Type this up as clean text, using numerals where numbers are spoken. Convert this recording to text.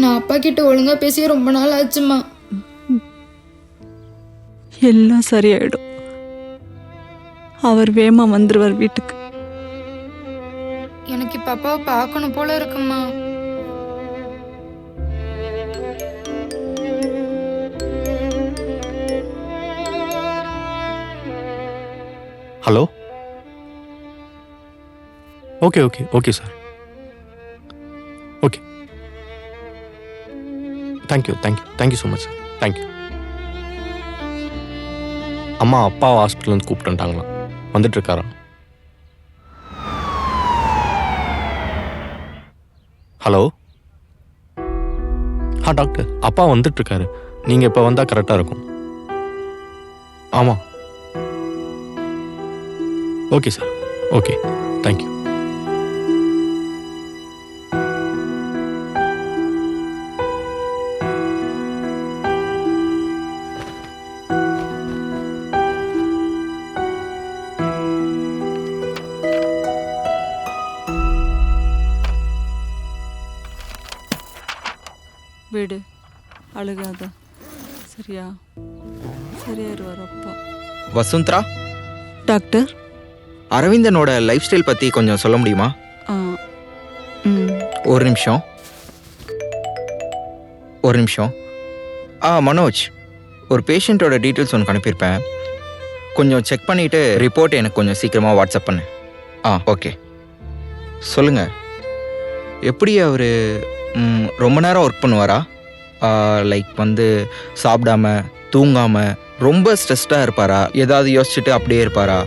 நான் அப்பா கிட்ட ஒழுங்கா பேசி ரொம்ப நாள் ஆச்சுமா. எல்லாம் சரியாயிடும். அவர் வேமா வந்துருவார் வீட்டுக்கு. எனக்கு இப்ப அப்பாவை பார்க்கணும் போல இருக்குமா. Hello. Okay okay okay sir. Okay, thank you thank you thank you so much sir. Thank you. அம்மா அப்பா ஹாஸ்பிட்டல்லேருந்து கூப்பிட்டுட்டாங்களாம், வந்துட்டு இருக்காராம். ஹலோ. டாக்டர், அப்பா வந்துட்டு இருக்காரு. நீங்கள் இப்போ வந்தால் கரெக்டாக இருக்கும். ஆமாம். Okay sir. Okay, thank you. வீடு அழுகாத, சரியா? சரியாயிருவார் அப்பா. வசுந்தரா, டாக்டர். அரவிந்தனோட லைஃப் ஸ்டைல் பற்றி கொஞ்சம் சொல்ல முடியுமா? ஒரு நிமிஷம். மனோஜ், ஒரு பேஷண்ட்டோட டீட்டெயில்ஸ் உனக்கு அனுப்பியிருப்பேன். கொஞ்சம் செக் பண்ணிவிட்டு ரிப்போர்ட் எனக்கு கொஞ்சம் சீக்கிரமாக வாட்ஸ்அப் பண்ணு. ஓகே. சொல்லுங்கள், எப்படி அவர் ரொம்ப நேரம் ஒர்க் பண்ணுவாரா? லைக் சாப்பிடாம தூங்காமல் ரொம்ப ஸ்ட்ரெஸ்டாக இருப்பாரா? ஏதாவது யோசிச்சுட்டு அப்படியே இருப்பாரா?